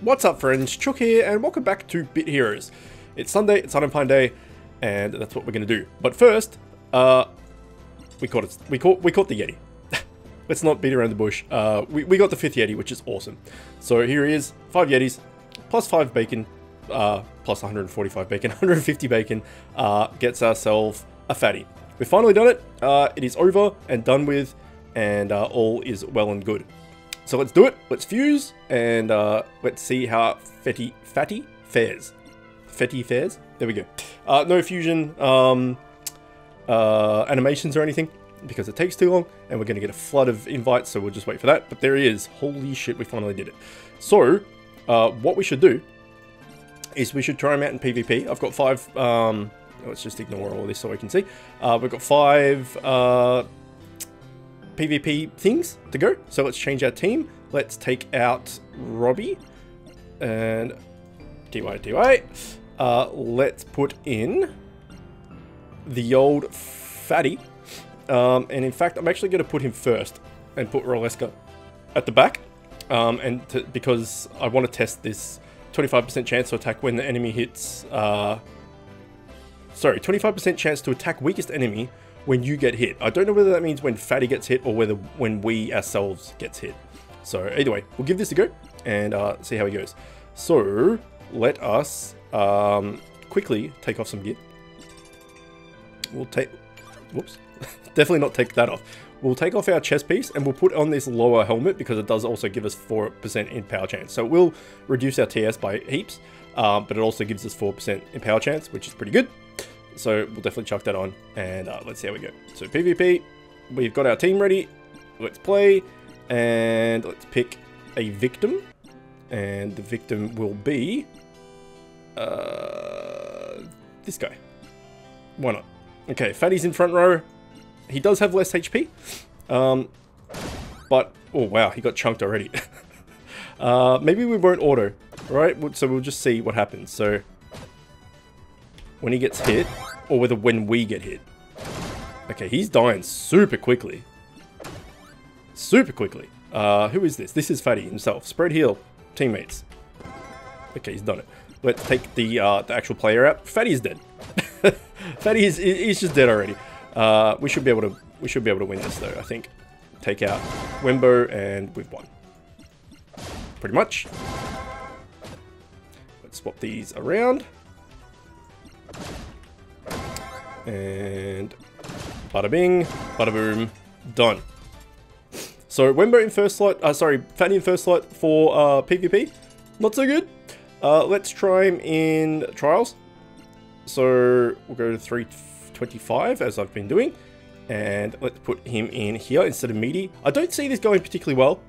What's up friends, Chook here and welcome back to Bit Heroes. It's Sunday, it's Unempine Day, and that's what we're going to do. But first, we caught the Yeti. Let's not beat around the bush. We got the 5th Yeti, which is awesome. So here he is, 5 Yetis, plus 5 bacon, plus 145 bacon, 150 bacon, gets ourselves a Fati. We've finally done it, it is over and done with, and all is well and good. So let's do it, let's fuse, and let's see how Fati fares. Fati fares? There we go. No fusion animations or anything, because it takes too long, and we're going to get a flood of invites, so we'll just wait for that. But there he is. Holy shit, we finally did it. So, what we should do is we should try him out in PvP. I've got 5, let's just ignore all this so we can see. We've got 5 PvP things to go, so let's change our team. Let's take out Robbie and DY. Let's put in the old Fati, and in fact I'm actually going to put him first and put Roleska at the back, because I want to test this 25% chance to attack when the enemy hits 25% chance to attack weakest enemy when you get hit. I don't know whether that means when Fati gets hit or whether when we ourselves gets hit. So either way, we'll give this a go and see how he goes. So let us quickly take off some gear. We'll take, whoops, definitely not take that off. We'll take off our chest piece and we'll put on this lower helmet because it does also give us 4% in power chance. So it will reduce our TS by heaps, but it also gives us 4% in power chance, which is pretty good. So we'll definitely chuck that on, and let's see how we go. So PvP, we've got our team ready. Let's play, and let's pick a victim, and the victim will be this guy. Why not? Okay, Fati's in front row. He does have less HP, but oh wow, he got chunked already. Maybe we won't auto, right? So we'll just see what happens. So when he gets hit, or whether when we get hit. Okay, he's dying super quickly. Super quickly. Who is this? This is Fati himself. Spread heal, teammates. Okay, he's done it. Let's take the actual player out. Fati's dead. Fati he's just dead already. We should be able to win this though, I think. Take out Wembo and we've won. Pretty much. Let's swap these around. And bada bing, bada boom, done. So Wembo in first slot, Fati in first slot for PvP, not so good. Let's try him in trials. So we'll go to 325 as I've been doing, and let's put him in here instead of meaty. I don't see this going particularly well,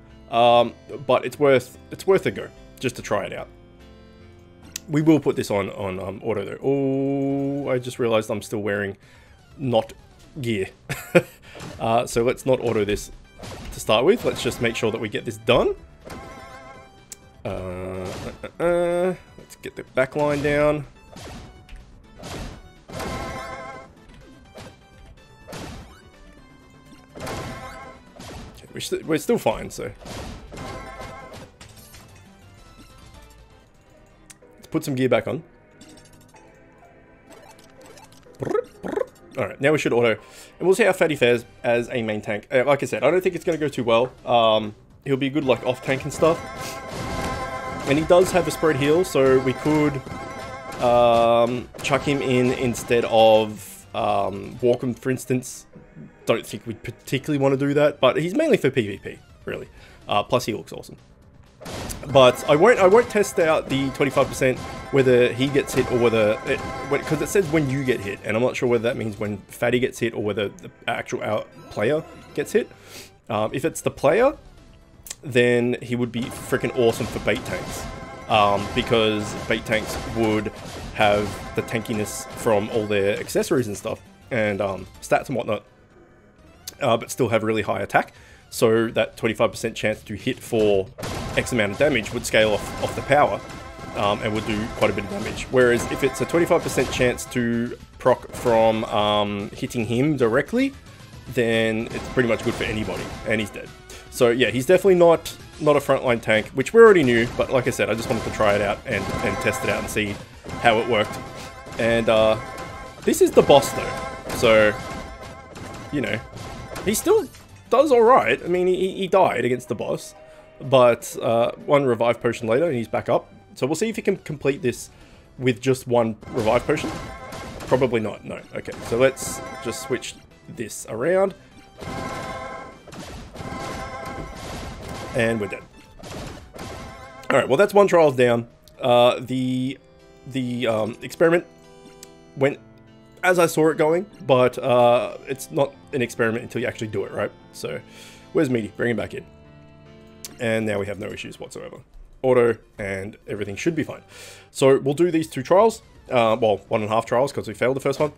but it's worth a go just to try it out. We will put this on auto though. Oh, I just realized I'm still wearing not gear. So let's not auto this to start with. Let's just make sure that we get this done. Let's get the back line down. Okay, we're still fine, so. Put some gear back on. Alright, now we should auto. And we'll see how Fati fares as a main tank. Like I said, I don't think it's going to go too well. He'll be good like off tank and stuff. And he does have a spread heal, so we could chuck him in instead of Walkham, for instance. Don't think we particularly want to do that, but he's mainly for PvP, really. Plus he looks awesome. But I won't test out the 25% whether he gets hit or whether because it says when you get hit, and I'm not sure whether that means when Fati gets hit or whether the actual player gets hit. If it's the player, then he would be freaking awesome for bait tanks, because bait tanks would have the tankiness from all their accessories and stuff and stats and whatnot, but still have really high attack. So that 25% chance to hit for X amount of damage would scale off the power, and would do quite a bit of damage. Whereas if it's a 25% chance to proc from hitting him directly, then it's pretty much good for anybody, and he's dead. So yeah, he's definitely not not a frontline tank, which we already knew, but like I said, I just wanted to try it out and test it out and see how it worked. And this is the boss though, so, you know, he still does alright. I mean, he died against the boss, but one revive potion later and he's back up. So we'll see if he can complete this with just one revive potion. Probably not, no. Okay, so let's just switch this around. And we're dead. Alright, well that's one trials down. The experiment went as I saw it going, but it's not an experiment until you actually do it, right? So, where's Meaty? Bring him back in. And now we have no issues whatsoever. Auto, and everything should be fine. So, we'll do these 2 trials. Well, 1.5 trials, because we failed the first one.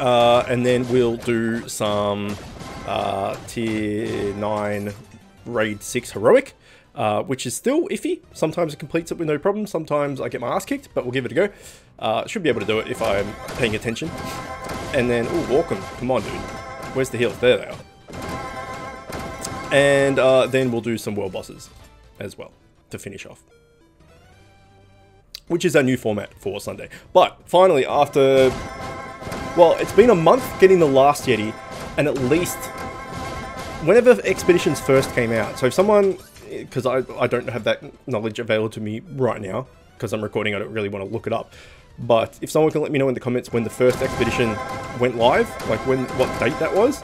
And then we'll do some tier 9 raid 6 heroic, which is still iffy. Sometimes it completes it with no problem, sometimes I get my ass kicked, but we'll give it a go. Should be able to do it if I'm paying attention. And then, oh, Walken, come on dude, where's the heals? There they are. And then we'll do some world bosses as well to finish off, which is our new format for Sunday. But finally, after, well, it's been a month getting the last Yeti, and at least whenever Expeditions first came out, so if someone, because I don't have that knowledge available to me right now, because I'm recording, I don't really want to look it up, but if someone can let me know in the comments when the first Expedition went live, like what date that was,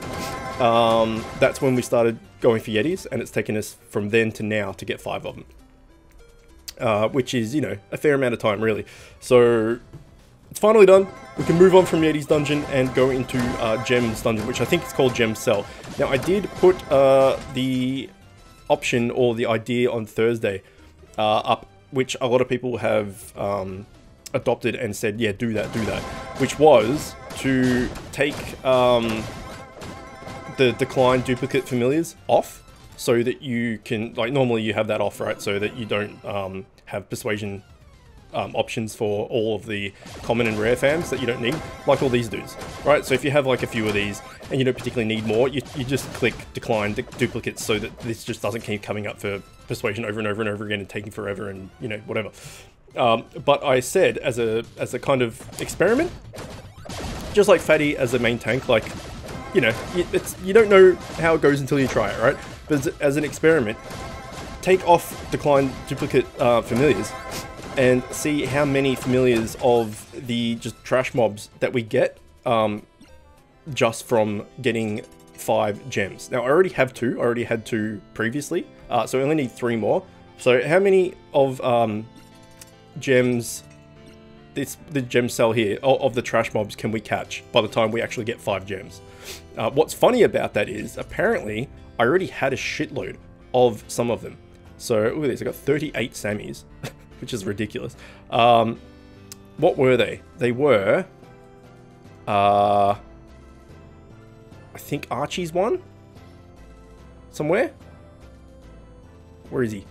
that's when we started going for Yetis, and it's taken us from then to now to get 5 of them. Which is, you know, a fair amount of time, really. So, it's finally done. We can move on from Yeti's dungeon and go into Gem's dungeon, which I think is called Gem's Cell. Now, I did put the option or the idea on Thursday up, which a lot of people have adopted and said, yeah, do that, which was to take the declined duplicate familiars off, so that you can, like, normally you have that off, right, so that you don't have persuasion options for all of the common and rare fams that you don't need, like all these dudes, right? So if you have like a few of these and you don't particularly need more, you just click decline duplicates so that this just doesn't keep coming up for persuasion over and over and over again and taking forever and, you know, whatever. But I said, as a kind of experiment, just like Fati as a main tank, like, you know, you don't know how it goes until you try it, right? But as an experiment, take off declined duplicate familiars and see how many familiars of the just trash mobs that we get just from getting 5 gems. Now, I already have 2. I already had 2 previously, so I only need 3 more. So how many of gems, the gem cell here, of the trash mobs can we catch by the time we actually get 5 gems? What's funny about that is, apparently, I already had a shitload of some of them. So, look at this, I got 38 Sammys, which is ridiculous. What were they? They were, I think Archie's one? Somewhere? Where is he?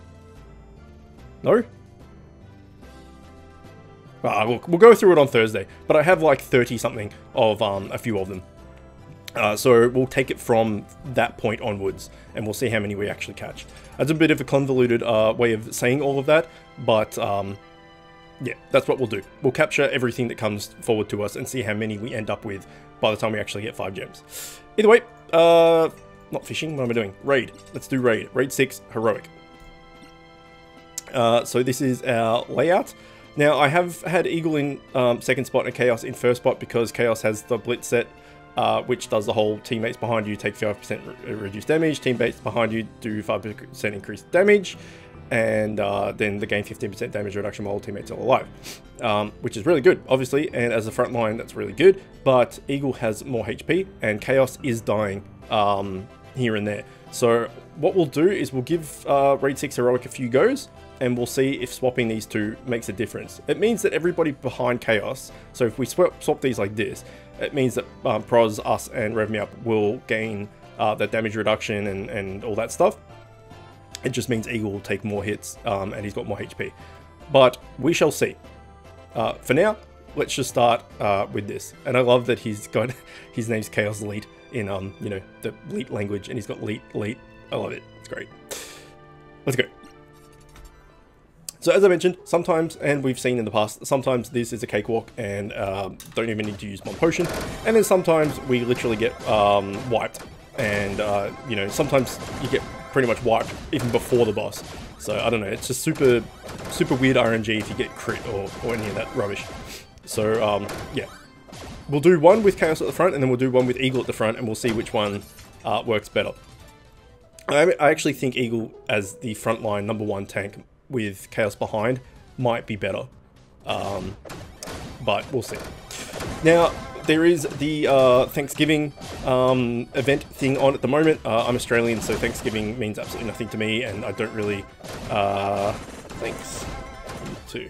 No? Look, we'll go through it on Thursday, but I have like 30 something of a few of them. So we'll take it from that point onwards, and we'll see how many we actually catch. That's a bit of a convoluted way of saying all of that, but yeah, that's what we'll do. We'll capture everything that comes forward to us and see how many we end up with by the time we actually get 5 gems. Either way, not fishing, what am I doing? Raid. Let's do raid. Raid 6, heroic. So this is our layout. Now, I have had Eagle in second spot and Chaos in first spot because Chaos has the Blitz set, which does the whole teammates behind you take 5% reduced damage, teammates behind you do 5% increased damage, and then the gain 15% damage reduction while all teammates are alive, which is really good, obviously, and as a front line, that's really good, but Eagle has more HP, and Chaos is dying here and there. So what we'll do is we'll give Raid 6 Heroic a few goes, and we'll see if swapping these two makes a difference. It means that everybody behind Chaos, so if we swap these like this, it means that Proz, us, and Rev Me Up will gain that damage reduction and all that stuff. It just means Eagle will take more hits, and he's got more HP. But we shall see. For now, let's just start with this. And I love that he's got, his name's Chaos Elite in, you know, the Elite language, and he's got Elite. I love it. It's great. let's go. So as I mentioned, sometimes, and we've seen in the past, sometimes this is a cakewalk and don't even need to use one potion. And then sometimes we literally get wiped. And, you know, sometimes you get pretty much wiped even before the boss. So, I don't know, it's just super weird RNG if you get crit or any of that rubbish. So, yeah. We'll do one with Chaos at the front, and then we'll do one with Eagle at the front, and we'll see which one works better. I actually think Eagle as the frontline #1 tank with Chaos behind might be better. But we'll see. Now, there is the Thanksgiving event thing on at the moment. I'm Australian, so Thanksgiving means absolutely nothing to me, and I don't really... thanks. You too.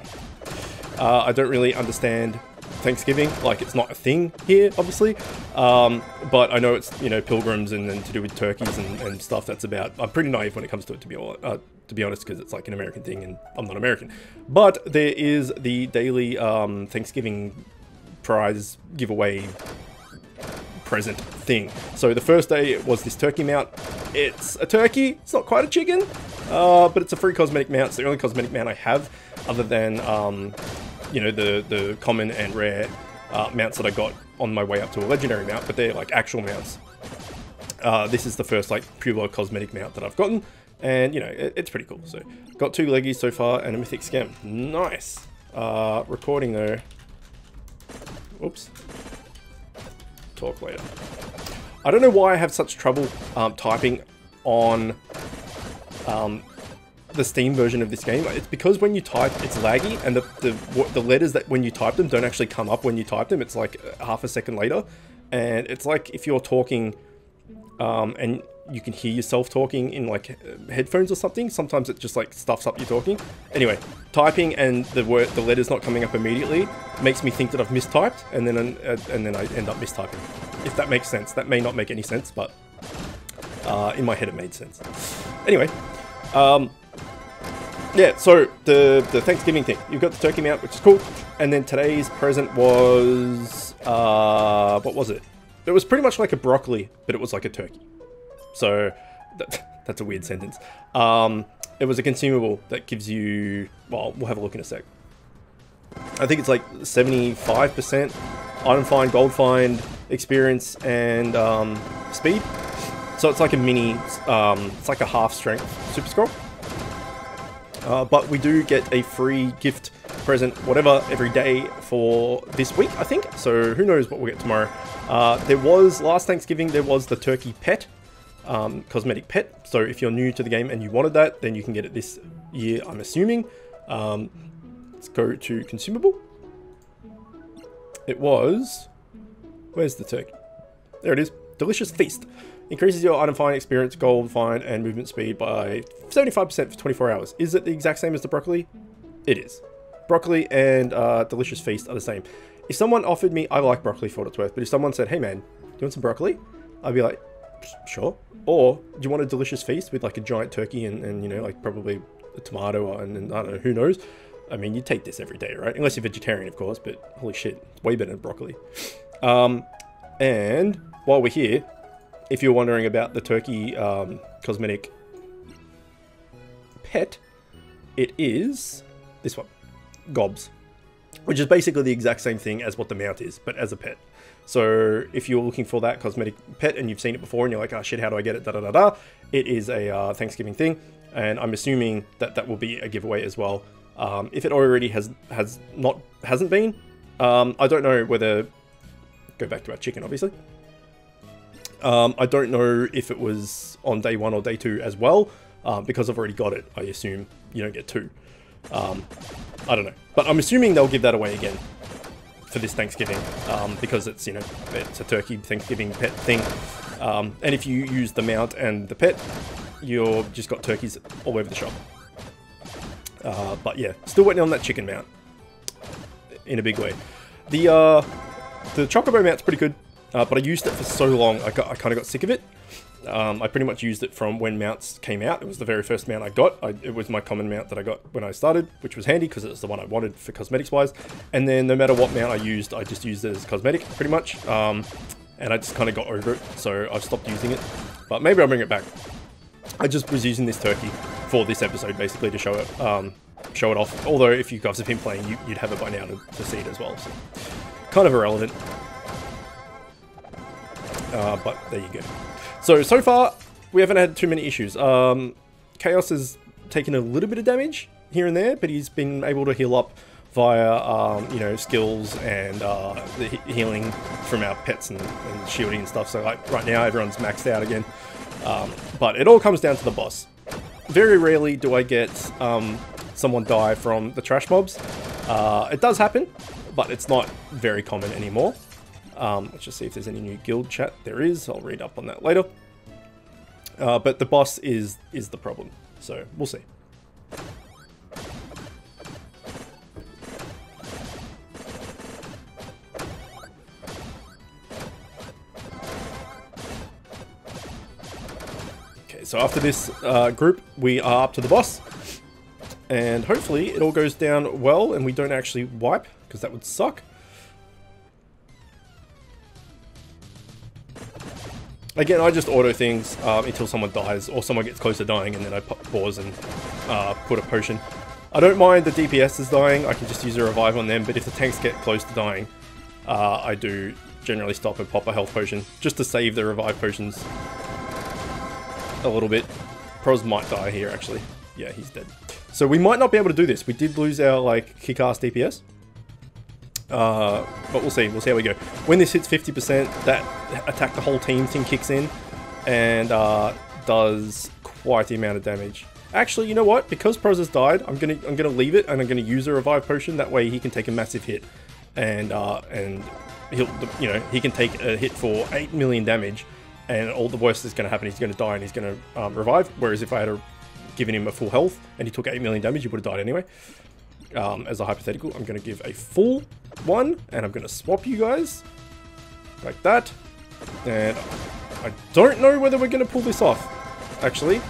I don't really understand Thanksgiving. Like, it's not a thing here, obviously. But I know it's, you know, pilgrims and to do with turkeys and stuff. That's about... I'm pretty naive when it comes to it, to be honest, because it's like an American thing, and I'm not American. But there is the daily Thanksgiving prize giveaway present thing. So the first day was this turkey mount. It's a turkey. It's not quite a chicken, but it's a free cosmetic mount. It's the only cosmetic mount I have, other than you know, the common and rare mounts that I got on my way up to a legendary mount, but they're like actual mounts. This is the first like pure cosmetic mount that I've gotten, and you know, it's pretty cool. So got 2 leggies so far and a mythic scam. Nice. Recording though. Oops. Talk later. I don't know why I have such trouble typing on the Steam version of this game. It's because when you type, it's laggy, and the letters that when you type them don't actually come up when you type them. It's like half a second later, and it's like if you're talking and you can hear yourself talking in like headphones or something. Sometimes it just like stuffs up your talking. Anyway, typing and the letters not coming up immediately makes me think that I've mistyped, and then I end up mistyping. If that makes sense. That may not make any sense, but in my head it made sense. Anyway, yeah, so the Thanksgiving thing. You've got the turkey mount, which is cool, and then today's present was what was it? It was pretty much like a broccoli, but it was like a turkey. So, that's a weird sentence. It was a consumable that gives you... Well, we'll have a look in a sec. I think it's like 75% item find, gold find, experience, and speed. So it's like a mini... it's like a half strength super scroll. But we do get a free gift, present, whatever, every day for this week, I think. So who knows what we'll get tomorrow. There was, last Thanksgiving, there was the turkey pet. Cosmetic pet. So if you're new to the game and you wanted that, then you can get it this year, I'm assuming. Let's go to consumable. It was... Where's the turkey? There it is. Delicious Feast. Increases your item find, experience, gold find, and movement speed by 75% for 24 hours. Is it the exact same as the broccoli? It is. Broccoli and Delicious Feast are the same. If someone offered me... I like broccoli for what it's worth, but if someone said, hey man, do you want some broccoli? I'd be like, sure. Or, do you want a Delicious Feast with like a giant turkey and you know, like probably a tomato and I don't know, who knows? I mean, you take this every day, right? Unless you're vegetarian, of course, but holy shit, it's way better than broccoli. And while we're here, if you're wondering about the turkey cosmetic pet, it is this one, Gobs, which is basically the exact same thing as what the mount is, but as a pet. So if you're looking for that cosmetic pet and you've seen it before and you're like, oh shit, how do I get it? Da da da da. It is a Thanksgiving thing, and I'm assuming that that will be a giveaway as well. If it already hasn't been, I don't know whether. Go back to our chicken, obviously. I don't know if it was on day 1 or day 2 as well, because I've already got it. I assume you don't get 2. I don't know, but I'm assuming they'll give that away again for this Thanksgiving, because it's, you know, it's a turkey Thanksgiving pet thing. And if you use the mount and the pet, you've just got turkeys all over the shop. But yeah, still waiting on that chicken mount in a big way. The chocobo mount's pretty good, but I used it for so long, I kind of got sick of it. I pretty much used it from when mounts came out. It was the very first mount I got. It was my common mount that I got when I started, which was handy because it was the one I wanted for cosmetics wise. And then no matter what mount I used, I just used it as cosmetic pretty much. And I just kind of got over it, so I've stopped using it. But maybe I'll bring it back. I just was using this turkey for this episode, basically, to show it off. Although, if you guys have been playing, you'd have it by now to see it as well. So, kind of irrelevant. But there you go. So far, we haven't had too many issues. Chaos has taken a little bit of damage here and there, but he's been able to heal up via, you know, skills and the healing from our pets and shielding and stuff. So, like, right now, everyone's maxed out again. But it all comes down to the boss. Very rarely do I get someone die from the trash mobs. It does happen, but it's not very common anymore. Let's just see if there's any new guild chat. There is. I'll read up on that later. But the boss is the problem. So, we'll see. So after this group, we are up to the boss, and hopefully it all goes down well and we don't actually wipe, because that would suck. Again, I just auto things until someone dies or someone gets close to dying, and then I pause and put a potion. I don't mind the DPSs dying, I can just use a revive on them, but if the tanks get close to dying, I do generally stop and pop a health potion, just to save the revive potions a little bit. Pros might die here, actually. Yeah, he's dead. So we might not be able to do this. We did lose our, like, kick-ass DPS. But we'll see. We'll see how we go. When this hits 50%, that attack the whole team thing kicks in and does quite the amount of damage. Actually, you know what? Because Pros has died, I'm gonna leave it and I'm gonna use a revive potion. That way he can take a massive hit, and he'll, you know, he can take a hit for 8 million damage. And all the worst is going to happen, he's going to die and he's going to revive. Whereas if I had given him a full health and he took 8 million damage, he would have died anyway. As a hypothetical, I'm going to give a full one, and I'm going to swap you guys. Like that. And I don't know whether we're going to pull this off, actually.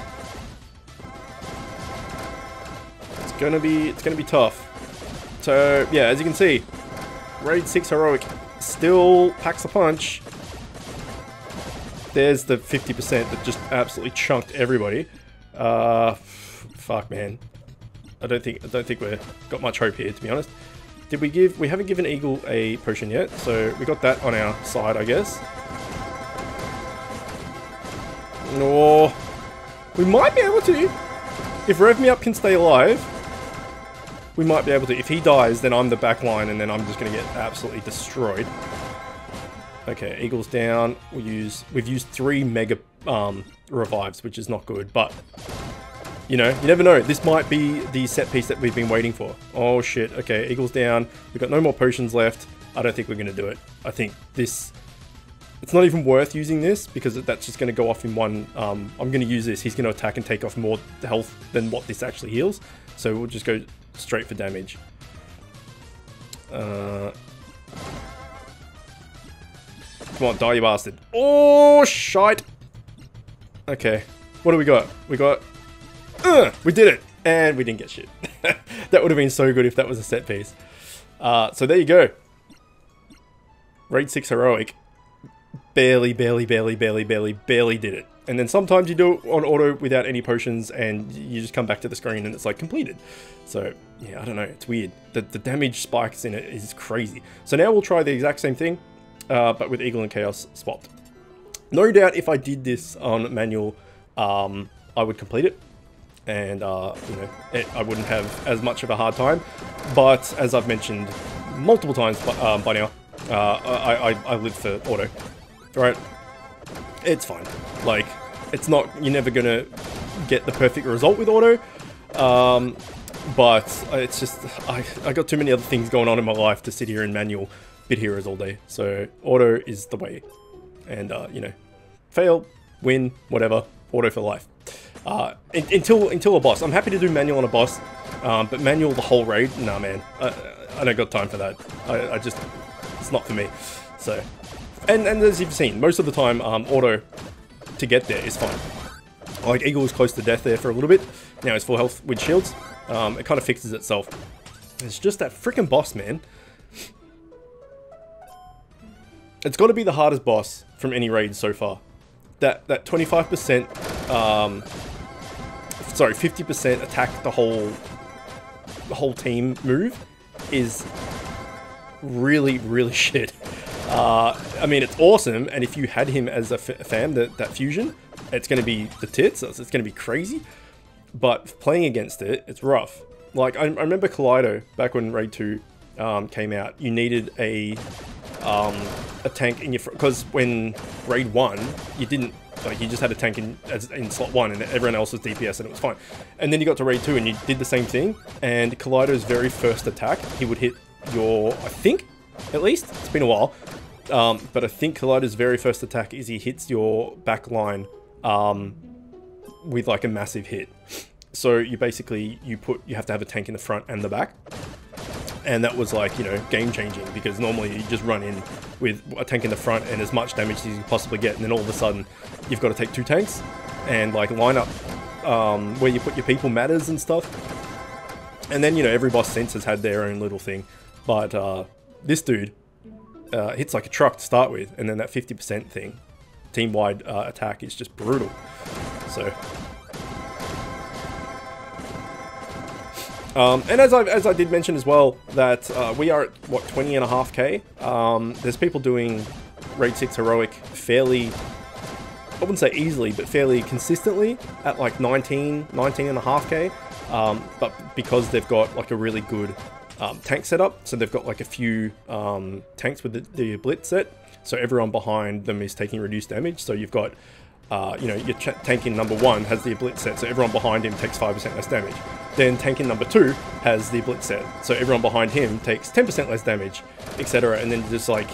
It's going to be tough. So, yeah, as you can see, Raid 6 Heroic still packs a punch. There's the 50% that just absolutely chunked everybody. Fuck, man. I don't think we've got much hope here, to be honest. Did we give? We haven't given Eagle a potion yet, so we got that on our side, I guess. No, we might be able to. If Rev Me Up can stay alive, we might be able to. If he dies, then I'm the back line, and then I'm just gonna get absolutely destroyed. Okay, Eagle's down. We've used 3 mega revives, which is not good, but you know, you never know. This might be the set piece that we've been waiting for. Oh shit. Okay, Eagle's down. We've got no more potions left. I don't think we're gonna do it. I think this, it's not even worth using this, because that's just gonna go off in one. I'm gonna use this. He's gonna attack and take off more health than what this actually heals. So we'll just go straight for damage. Come on, die, you bastard. Oh, shite. Okay. What do we got? We got... we did it! And we didn't get shit. That would have been so good if that was a set piece. So there you go. Raid 6 Heroic. Barely did it. And then sometimes you do it on auto without any potions, and you just come back to the screen and it's like completed. So, yeah, I don't know. It's weird. The damage spikes in it is crazy. So now we'll try the exact same thing. But with Eagle and Chaos swapped. No doubt if I did this on manual, I would complete it. And, you know, I wouldn't have as much of a hard time. But, as I've mentioned multiple times by now, I live for auto. Right? It's fine. Like, it's not, you're never gonna get the perfect result with auto. But it's just, I got too many other things going on in my life to sit here in manual bit heroes all day. So auto is the way. And, you know, fail, win, whatever, auto for life. Until a boss. I'm happy to do manual on a boss, but manual the whole raid, nah, man. I don't got time for that. I just, it's not for me. So, and as you've seen, most of the time, auto to get there is fine. Like, Eagle was close to death there for a little bit. Now he's full health with shields. It kind of fixes itself. It's just that freaking boss, man. It's got to be the hardest boss from any raid so far. That 25% sorry, 50% attack the whole team move is really, really shit. I mean, it's awesome, and if you had him as a fam, that fusion, it's going to be the tits, it's going to be crazy, but playing against it, it's rough. Like, I remember Kaleido, back when Raid 2 came out, you needed a tank in your front, because when Raid 1, you didn't, like, you just had a tank in slot 1 and everyone else was DPS and it was fine. And then you got to Raid 2 and you did the same thing, and Kaleido's very first attack, he would hit your, I think, at least, it's been a while, but I think Kaleido's very first attack is he hits your back line with like a massive hit. So you basically, you have to have a tank in the front and the back. And that was like, you know, game changing, because normally you just run in with a tank in the front and as much damage as you can possibly get, and then all of a sudden you've got to take 2 tanks, and like line up where you put your people matters and stuff. And then, you know, every boss since has had their own little thing, but this dude hits like a truck to start with, and then that 50% thing, team-wide attack, is just brutal. So. And as I did mention as well, that we are at, what, 20.5k? There's people doing Raid 6 Heroic fairly, I wouldn't say easily, but fairly consistently at like 19.5k. But because they've got like a really good tank setup, so they've got like a few tanks with the blitz set, so everyone behind them is taking reduced damage. So you've got, you know, your tank in number 1 has the blitz set, so everyone behind him takes 5% less damage. Then tank in number 2 has the blitz set, so everyone behind him takes 10% less damage, etc. And then just like,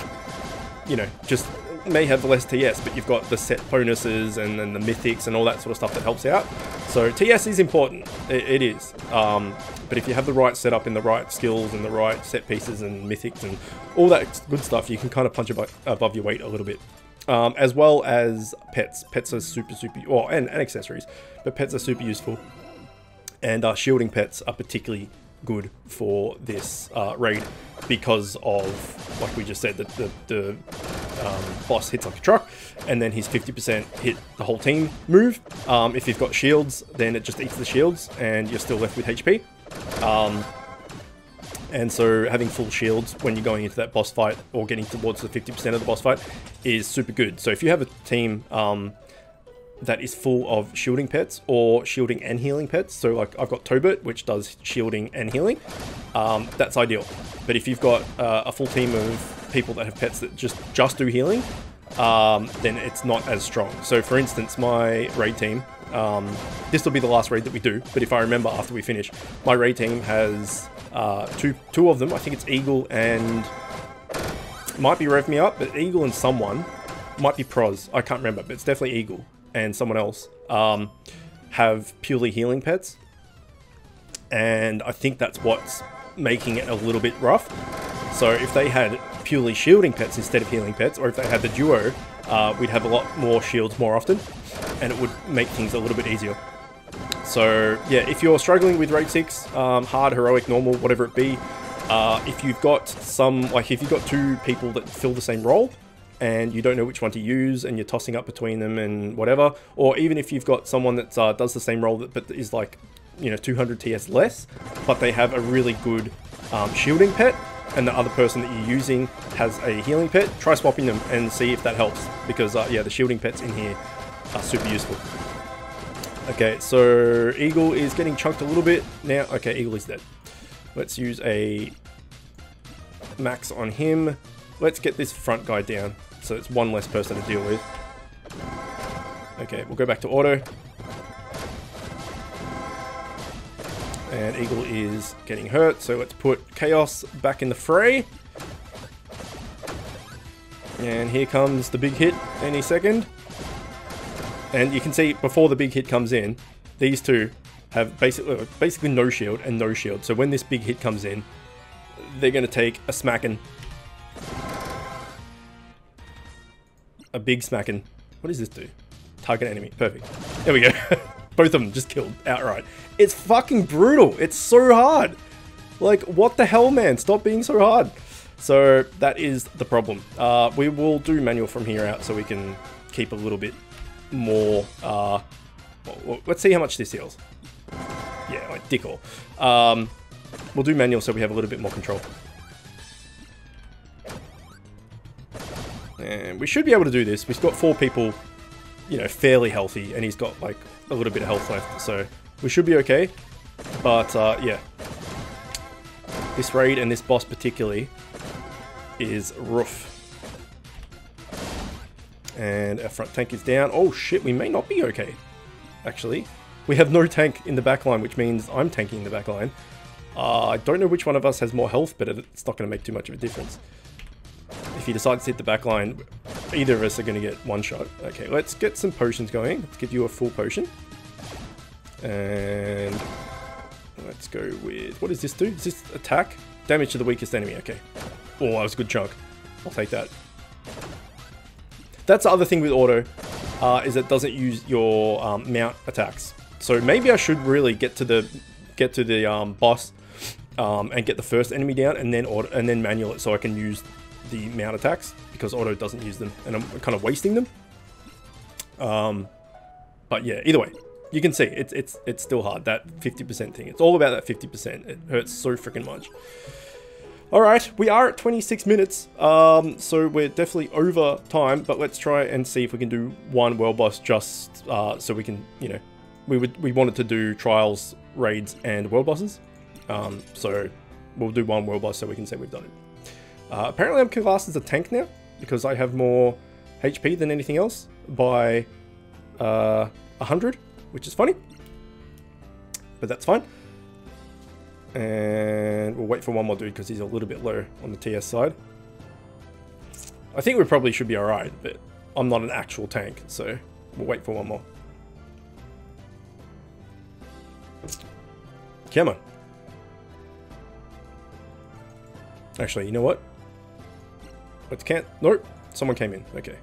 you know, just may have less TS, but you've got the set bonuses and then the mythics and all that sort of stuff that helps out. So TS is important, it is. But if you have the right setup and the right skills and the right set pieces and mythics and all that good stuff, you can kind of punch above your weight a little bit. As well as pets. Pets are super, well, and accessories, but pets are super useful. And shielding pets are particularly good for this raid because of, like we just said, that the boss hits like a truck, and then his 50% hit the whole team move. If you've got shields, then it just eats the shields, and you're still left with HP. And so having full shields when you're going into that boss fight or getting towards the 50% of the boss fight is super good. So if you have a team that is full of shielding pets or shielding and healing pets, so like I've got Tobit, which does shielding and healing, that's ideal. But if you've got a full team of people that have pets that just do healing, then it's not as strong. So for instance, my raid team, this will be the last raid that we do, but if I remember after we finish, my raid team has two of them. I think it's Eagle and, might be Rev Me Up, but Eagle and someone, might be Proz, I can't remember, but it's definitely Eagle and someone else, have purely healing pets. And I think that's what's making it a little bit rough. So if they had purely shielding pets instead of healing pets, or if they had the duo, we'd have a lot more shields more often, and it would make things a little bit easier. So yeah, if you're struggling with Raid 6, hard, heroic, normal, whatever it be, if you've got if you've got 2 people that fill the same role, and you don't know which one to use, and you're tossing up between them and whatever, or even if you've got someone that does the same role but is like, you know, 200 TS less, but they have a really good shielding pet, and the other person that you're using has a healing pet, try swapping them and see if that helps, because yeah, the shielding pets in here are super useful. Okay, so Eagle is getting chunked a little bit now. Okay, Eagle is dead. Let's use a max on him. Let's get this front guy down, so it's one less person to deal with. Okay, we'll go back to auto. And Eagle is getting hurt, so let's put Chaos back in the fray. And here comes the big hit any second. And you can see, before the big hit comes in, these two have basically no shield and no shield. So when this big hit comes in, they're going to take a smacking. A big smacking. What does this do? Target enemy. Perfect. There we go. Both of them just killed outright. It's fucking brutal. It's so hard. Like, what the hell, man? Stop being so hard. So that is the problem. We will do manual from here out so we can keep a little bit more Well, let's see how much this heals. Yeah, like dick all. We'll do manual so we have a little bit more control. And we should be able to do this. We've got 4 people, you know, fairly healthy, and he's got like a little bit of health left, so we should be okay. But yeah, this raid and this boss particularly is rough. And our front tank is down. Oh shit, we may not be okay, actually. We have no tank in the back line, which means I'm tanking in the back line. I don't know which one of us has more health, but it's not going to make too much of a difference. If he decides to hit the back line, either of us are going to get one shot. Okay, let's get some potions going. Let's give you a full potion. And let's go with... What does this do? Is this attack? Damage to the weakest enemy. Okay. Oh, that was a good chunk. I'll take that. That's the other thing with auto, is it doesn't use your mount attacks. So maybe I should really get to the boss and get the first enemy down, and then manual it so I can use the mount attacks, because auto doesn't use them, and I'm kind of wasting them. But yeah, either way, you can see it's still hard, that 50% thing. It's all about that 50%. It hurts so freaking much. Alright, we are at 26 minutes, so we're definitely over time, but let's try and see if we can do one world boss just so we can, you know, we wanted to do trials, raids, and world bosses. So we'll do one world boss so we can say we've done it. Apparently I'm classed as a tank now, because I have more HP than anything else by 100, which is funny, but that's fine. And we'll wait for one more dude because he's a little bit low on the TS side. I think we probably should be alright, but I'm not an actual tank, so we'll wait for one more. Come on. Actually, you know what? Let's can't. Nope. Someone came in. Okay.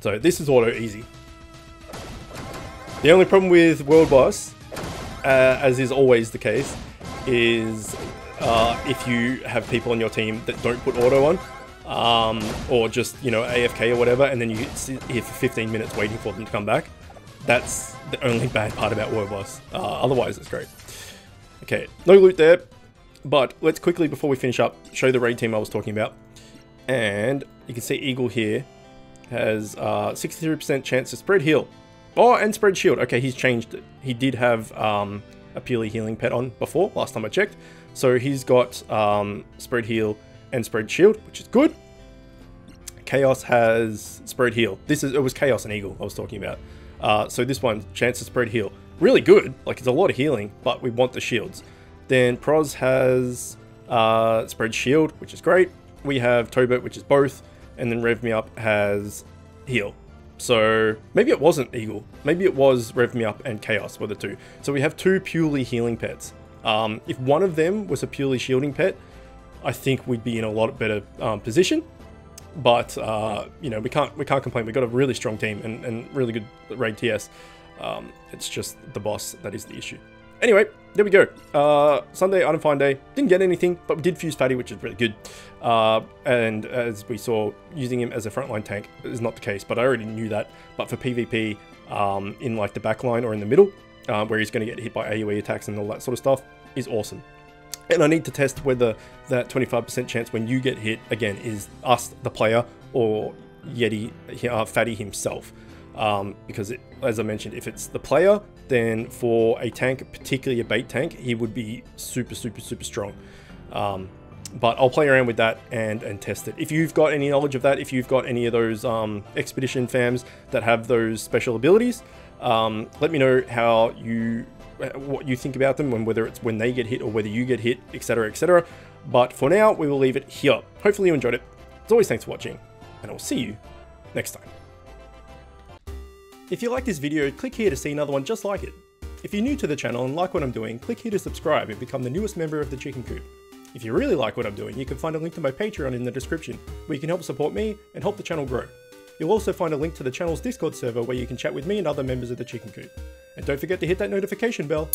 So this is auto easy. The only problem with world boss, as is always the case, is if you have people on your team that don't put auto on, or just, you know, AFK or whatever, and then you sit here for 15 minutes waiting for them to come back. That's the only bad part about world boss. Otherwise, it's great. Okay, no loot there, but let's quickly, before we finish up, show the raid team I was talking about. And you can see Eagle here has 63% chance to spread heal. Oh, and spread shield. Okay, he's changed it. He did have a purely healing pet on before, last time I checked. So he's got spread heal and spread shield, which is good. Chaos has spread heal. It was Chaos and Eagle I was talking about. So this one, chance to spread heal. Really good. Like, it's a lot of healing, but we want the shields. Then Proz has spread shield, which is great. We have Tobit, which is both. And then Rev Me Up has heal. So maybe it wasn't Eagle. Maybe it was Rev Me Up and Chaos were the two. So we have two purely healing pets. If one of them was a purely shielding pet, I think we'd be in a lot better position. But you know, we can't complain. We've got a really strong team and really good raid TS. It's just the boss that is the issue. Anyway, there we go. Sunday, Item Find Day. Didn't get anything, but we did fuse Fati, which is really good. And as we saw, using him as a frontline tank is not the case, but I already knew that. But for PvP, in like the backline or in the middle, where he's going to get hit by AoE attacks and all that sort of stuff, is awesome. And I need to test whether that 25% chance when you get hit, again, is us, the player, or Yeti, Fati himself. Because as I mentioned, if it's the player, then for a tank, particularly a bait tank, he would be super strong. But I'll play around with that and test it. If you've got any knowledge of that, if you've got any of those expedition fams that have those special abilities, let me know what you think about them, and whether it's when they get hit or whether you get hit, etc, etc. But for now, we will leave it here. Hopefully you enjoyed it. As always, thanks for watching, and I'll see you next time. If you like this video, click here to see another one just like it. If you're new to the channel and like what I'm doing, click here to subscribe and become the newest member of the Chicken Coop. If you really like what I'm doing, you can find a link to my Patreon in the description, where you can help support me and help the channel grow. You'll also find a link to the channel's Discord server where you can chat with me and other members of the Chicken Coop. And don't forget to hit that notification bell.